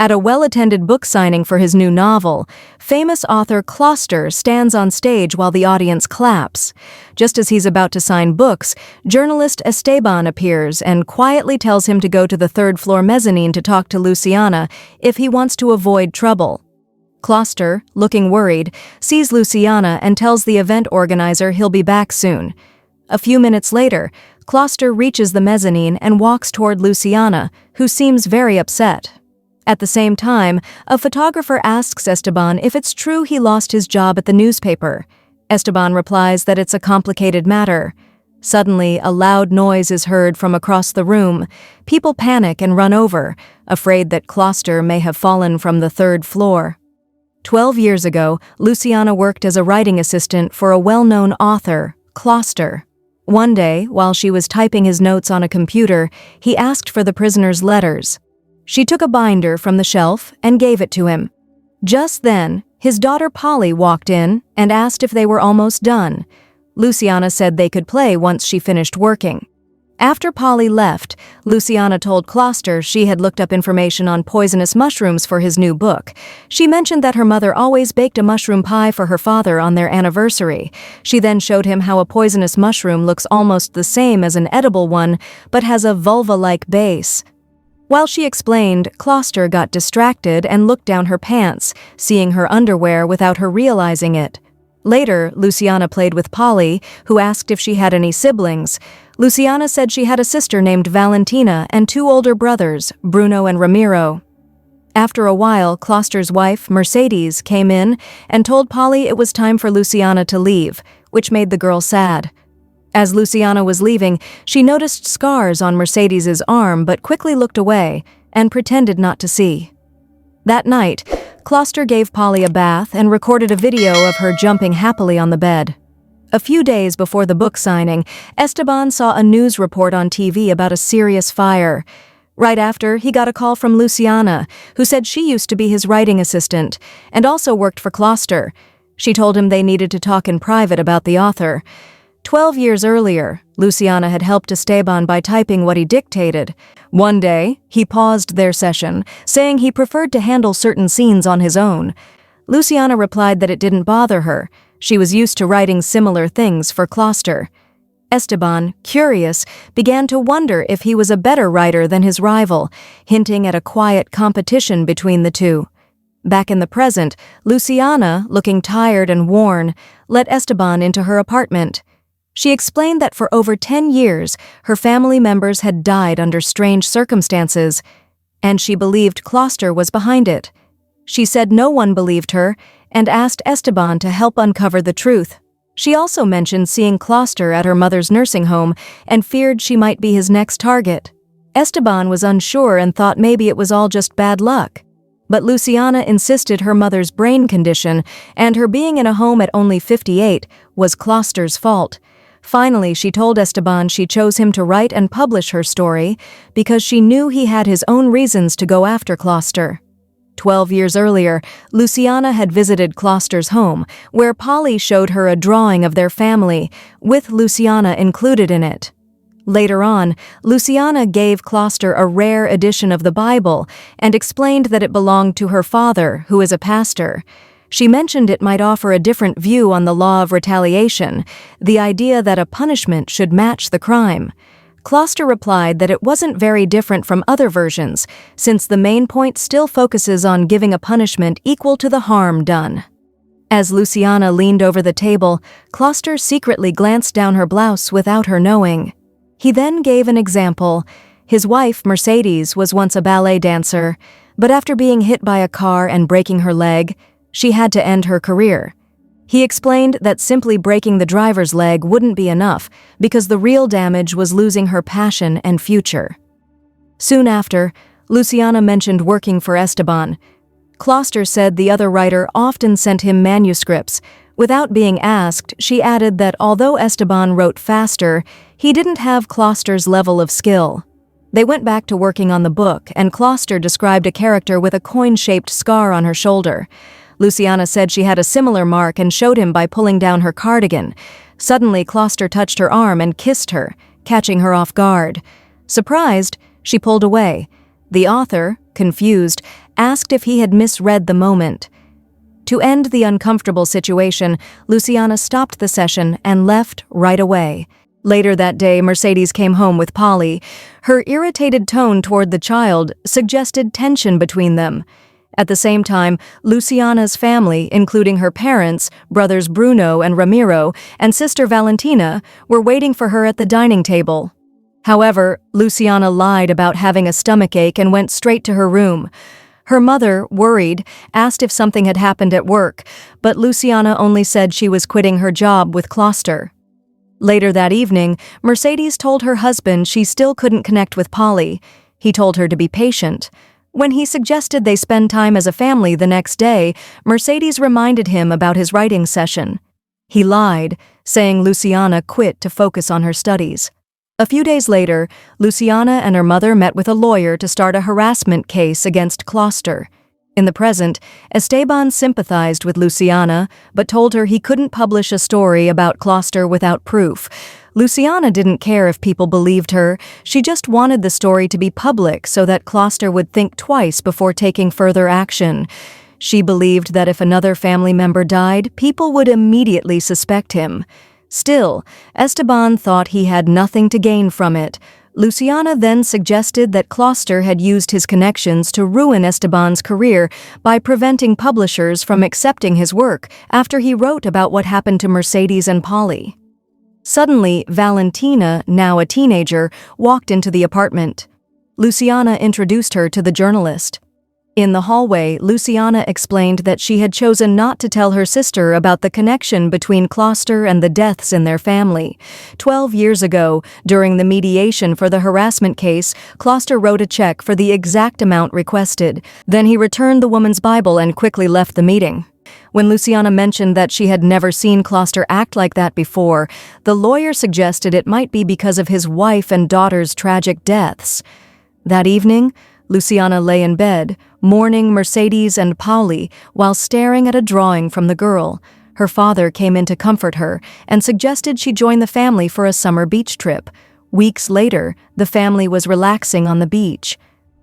At a well-attended book signing for his new novel, famous author Kloster stands on stage while the audience claps. Just as he's about to sign books, journalist Esteban appears and quietly tells him to go to the third-floor mezzanine to talk to Luciana if he wants to avoid trouble. Kloster, looking worried, sees Luciana and tells the event organizer he'll be back soon. A few minutes later, Kloster reaches the mezzanine and walks toward Luciana, who seems very upset. At the same time, a photographer asks Esteban if it's true he lost his job at the newspaper. Esteban replies that it's a complicated matter. Suddenly, a loud noise is heard from across the room. People panic and run over, afraid that Kloster may have fallen from the third floor. 12 years ago, Luciana worked as a writing assistant for a well-known author, Kloster. One day, while she was typing his notes on a computer, he asked for the prisoner's letters. She took a binder from the shelf and gave it to him. Just then, his daughter Polly walked in and asked if they were almost done. Luciana said they could play once she finished working. After Polly left, Luciana told Kloster she had looked up information on poisonous mushrooms for his new book. She mentioned that her mother always baked a mushroom pie for her father on their anniversary. She then showed him how a poisonous mushroom looks almost the same as an edible one, but has a vulva-like base. While she explained, Kloster got distracted and looked down her pants, seeing her underwear without her realizing it. Later, Luciana played with Polly, who asked if she had any siblings. Luciana said she had a sister named Valentina and 2 older brothers, Bruno and Ramiro. After a while, Kloster's wife, Mercedes, came in and told Polly it was time for Luciana to leave, which made the girl sad. As Luciana was leaving, she noticed scars on Mercedes's arm but quickly looked away and pretended not to see. That night, Kloster gave Polly a bath and recorded a video of her jumping happily on the bed. A few days before the book signing, Esteban saw a news report on TV about a serious fire. Right after, he got a call from Luciana, who said she used to be his writing assistant and also worked for Kloster. She told him they needed to talk in private about the author. 12 years earlier, Luciana had helped Esteban by typing what he dictated. One day, he paused their session, saying he preferred to handle certain scenes on his own. Luciana replied that it didn't bother her. She was used to writing similar things for Kloster. Esteban, curious, began to wonder if he was a better writer than his rival, hinting at a quiet competition between the two. Back in the present, Luciana, looking tired and worn, let Esteban into her apartment. She explained that for over 10 years, her family members had died under strange circumstances, and she believed Kloster was behind it. She said no one believed her and asked Esteban to help uncover the truth. She also mentioned seeing Kloster at her mother's nursing home and feared she might be his next target. Esteban was unsure and thought maybe it was all just bad luck. But Luciana insisted her mother's brain condition and her being in a home at only 58 was Kloster's fault. Finally, she told Esteban she chose him to write and publish her story because she knew he had his own reasons to go after Kloster. 12 years earlier, Luciana had visited Kloster's home, where Polly showed her a drawing of their family, with Luciana included in it. Later on, Luciana gave Kloster a rare edition of the Bible and explained that it belonged to her father, who is a pastor. She mentioned it might offer a different view on the law of retaliation, the idea that a punishment should match the crime. Kloster replied that it wasn't very different from other versions, since the main point still focuses on giving a punishment equal to the harm done. As Luciana leaned over the table, Kloster secretly glanced down her blouse without her knowing. He then gave an example. His wife, Mercedes, was once a ballet dancer, but after being hit by a car and breaking her leg, she had to end her career. He explained that simply breaking the driver's leg wouldn't be enough because the real damage was losing her passion and future. Soon after, Luciana mentioned working for Esteban. Kloster said the other writer often sent him manuscripts. Without being asked, she added that although Esteban wrote faster, he didn't have Kloster's level of skill. They went back to working on the book, and Kloster described a character with a coin-shaped scar on her shoulder. Luciana said she had a similar mark and showed him by pulling down her cardigan. Suddenly, Kloster touched her arm and kissed her, catching her off guard. Surprised, she pulled away. The author, confused, asked if he had misread the moment. To end the uncomfortable situation, Luciana stopped the session and left right away. Later that day, Mercedes came home with Polly. Her irritated tone toward the child suggested tension between them. At the same time, Luciana's family, including her parents, brothers Bruno and Ramiro, and sister Valentina, were waiting for her at the dining table. However, Luciana lied about having a stomachache and went straight to her room. Her mother, worried, asked if something had happened at work, but Luciana only said she was quitting her job with Kloster. Later that evening, Mercedes told her husband she still couldn't connect with Polly. He told her to be patient. When he suggested they spend time as a family the next day, Mercedes reminded him about his writing session. He lied, saying Luciana quit to focus on her studies. A few days later, Luciana and her mother met with a lawyer to start a harassment case against Kloster. In the present, Esteban sympathized with Luciana, but told her he couldn't publish a story about Kloster without proof. Luciana didn't care if people believed her. She just wanted the story to be public so that Kloster would think twice before taking further action. She believed that if another family member died, people would immediately suspect him. Still, Esteban thought he had nothing to gain from it. Luciana then suggested that Kloster had used his connections to ruin Esteban's career by preventing publishers from accepting his work after he wrote about what happened to Mercedes and Polly. Suddenly, Valentina, now a teenager, walked into the apartment. Luciana introduced her to the journalist. In the hallway, Luciana explained that she had chosen not to tell her sister about the connection between Kloster and the deaths in their family. 12 years ago, during the mediation for the harassment case, Kloster wrote a check for the exact amount requested. Then he returned the woman's Bible and quickly left the meeting. When Luciana mentioned that she had never seen Kloster act like that before, the lawyer suggested it might be because of his wife and daughter's tragic deaths. That evening, Luciana lay in bed, mourning Mercedes and Polly while staring at a drawing from the girl. Her father came in to comfort her and suggested she join the family for a summer beach trip. Weeks later, the family was relaxing on the beach.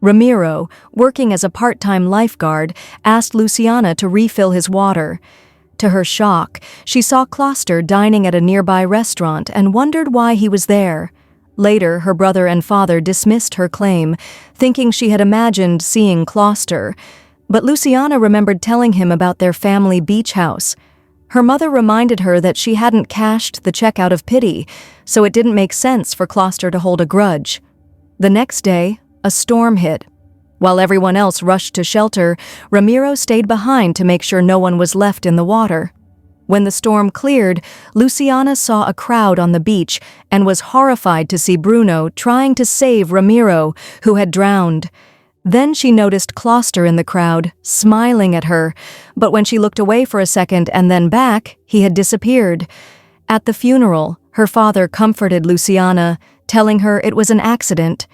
Ramiro, working as a part-time lifeguard, asked Luciana to refill his water. To her shock, she saw Kloster dining at a nearby restaurant and wondered why he was there. Later, her brother and father dismissed her claim, thinking she had imagined seeing Kloster. But Luciana remembered telling him about their family beach house. Her mother reminded her that she hadn't cashed the check out of pity, so it didn't make sense for Kloster to hold a grudge. The next day, a storm hit. While everyone else rushed to shelter, Ramiro stayed behind to make sure no one was left in the water. When the storm cleared, Luciana saw a crowd on the beach and was horrified to see Bruno trying to save Ramiro, who had drowned. Then she noticed Kloster in the crowd, smiling at her, but when she looked away for a second and then back, he had disappeared. At the funeral, her father comforted Luciana, telling her it was an accident.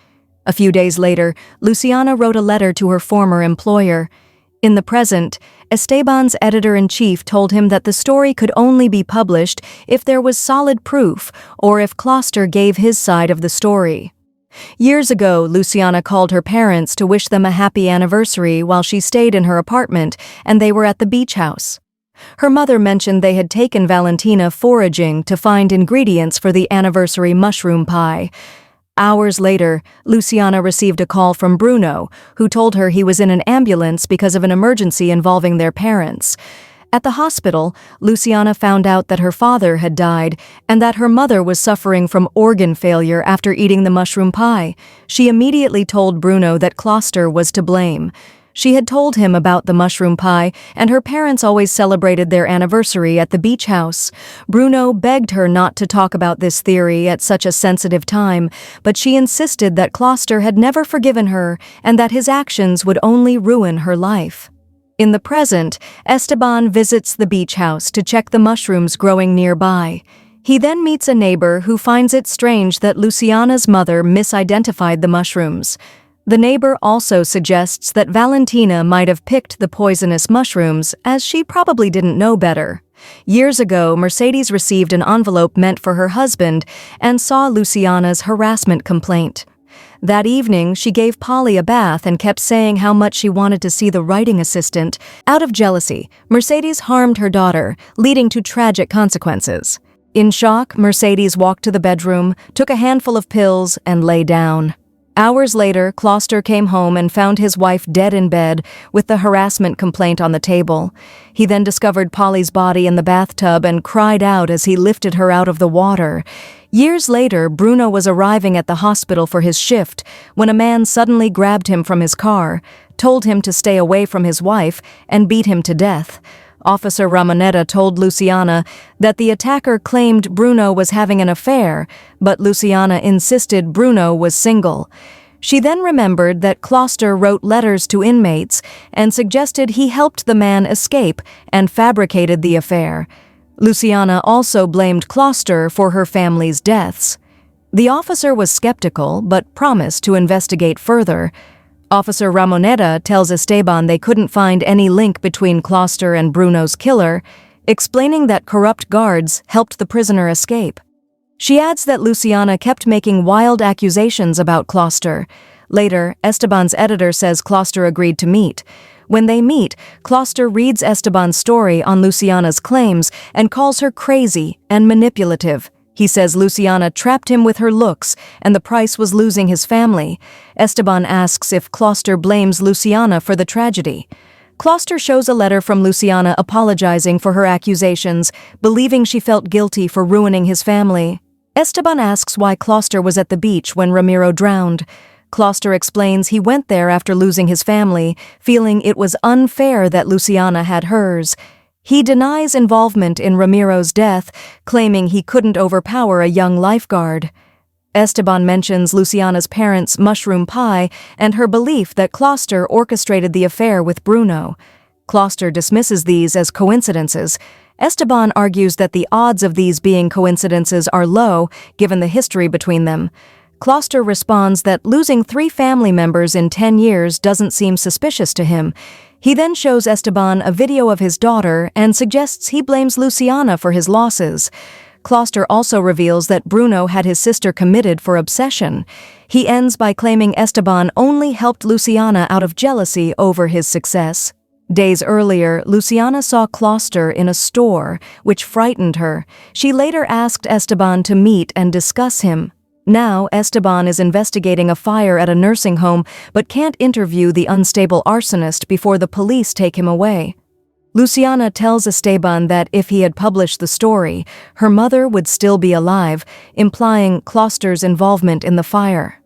A few days later, Luciana wrote a letter to her former employer. In the present, Esteban's editor-in-chief told him that the story could only be published if there was solid proof or if Kloster gave his side of the story. Years ago, Luciana called her parents to wish them a happy anniversary while she stayed in her apartment and they were at the beach house. Her mother mentioned they had taken Valentina foraging to find ingredients for the anniversary mushroom pie. Hours later, Luciana received a call from Bruno, who told her he was in an ambulance because of an emergency involving their parents. At the hospital, Luciana found out that her father had died and that her mother was suffering from organ failure after eating the mushroom pie. She immediately told Bruno that Kloster was to blame. She had told him about the mushroom pie, and her parents always celebrated their anniversary at the beach house. Bruno begged her not to talk about this theory at such a sensitive time, but she insisted that Kloster had never forgiven her and that his actions would only ruin her life. In the present, Esteban visits the beach house to check the mushrooms growing nearby. He then meets a neighbor who finds it strange that Luciana's mother misidentified the mushrooms. The neighbor also suggests that Valentina might have picked the poisonous mushrooms, as she probably didn't know better. Years ago, Mercedes received an envelope meant for her husband and saw Luciana's harassment complaint. That evening, she gave Polly a bath and kept saying how much she wanted to see the writing assistant. Out of jealousy, Mercedes harmed her daughter, leading to tragic consequences. In shock, Mercedes walked to the bedroom, took a handful of pills, and lay down. Hours later, Kloster came home and found his wife dead in bed with the harassment complaint on the table. He then discovered Polly's body in the bathtub and cried out as he lifted her out of the water. Years later, Bruno was arriving at the hospital for his shift when a man suddenly grabbed him from his car, told him to stay away from his wife, and beat him to death. Officer Ramonetta told Luciana that the attacker claimed Bruno was having an affair, but Luciana insisted Bruno was single. She then remembered that Kloster wrote letters to inmates and suggested he helped the man escape and fabricated the affair. Luciana also blamed Kloster for her family's deaths. The officer was skeptical but promised to investigate further. Officer Ramonetta tells Esteban they couldn't find any link between Kloster and Bruno's killer, explaining that corrupt guards helped the prisoner escape. She adds that Luciana kept making wild accusations about Kloster. Later, Esteban's editor says Kloster agreed to meet. When they meet, Kloster reads Esteban's story on Luciana's claims and calls her crazy and manipulative. He says Luciana trapped him with her looks, and the price was losing his family. Esteban asks if Kloster blames Luciana for the tragedy. Kloster shows a letter from Luciana apologizing for her accusations, believing she felt guilty for ruining his family. Esteban asks why Kloster was at the beach when Ramiro drowned. Kloster explains he went there after losing his family, feeling it was unfair that Luciana had hers. He denies involvement in Ramiro's death, claiming he couldn't overpower a young lifeguard. Esteban mentions Luciana's parents' mushroom pie and her belief that Kloster orchestrated the affair with Bruno. Kloster dismisses these as coincidences. Esteban argues that the odds of these being coincidences are low, given the history between them. Kloster responds that losing 3 family members in 10 years doesn't seem suspicious to him. He then shows Esteban a video of his daughter and suggests he blames Luciana for his losses. Kloster also reveals that Bruno had his sister committed for obsession. He ends by claiming Esteban only helped Luciana out of jealousy over his success. Days earlier, Luciana saw Kloster in a store, which frightened her. She later asked Esteban to meet and discuss him. Now, Esteban is investigating a fire at a nursing home but can't interview the unstable arsonist before the police take him away. Luciana tells Esteban that if he had published the story, her mother would still be alive, implying Kloster's involvement in the fire.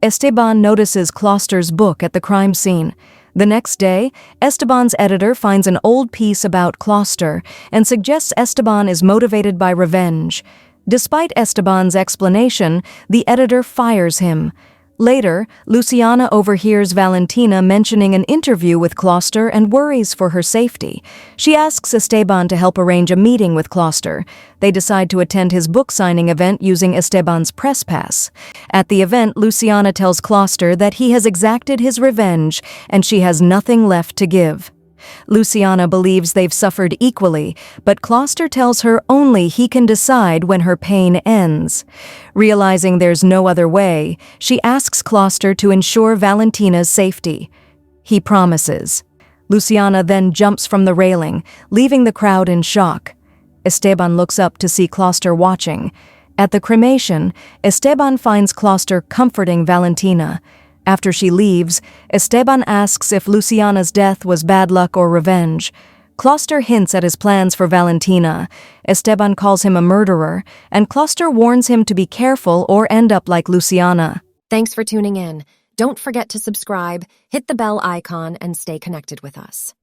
Esteban notices Kloster's book at the crime scene. The next day, Esteban's editor finds an old piece about Kloster and suggests Esteban is motivated by revenge. Despite Esteban's explanation, the editor fires him. Later, Luciana overhears Valentina mentioning an interview with Kloster and worries for her safety. She asks Esteban to help arrange a meeting with Kloster. They decide to attend his book signing event using Esteban's press pass. At the event, Luciana tells Kloster that he has exacted his revenge and she has nothing left to give. Luciana believes they've suffered equally, but Kloster tells her only he can decide when her pain ends. Realizing there's no other way, she asks Kloster to ensure Valentina's safety. He promises. Luciana then jumps from the railing, leaving the crowd in shock. Esteban looks up to see Kloster watching. At the cremation, Esteban finds Kloster comforting Valentina. After she leaves, Esteban asks if Luciana's death was bad luck or revenge. Kloster hints at his plans for Valentina. Esteban calls him a murderer, and Kloster warns him to be careful or end up like Luciana. Thanks for tuning in. Don't forget to subscribe, hit the bell icon, and stay connected with us.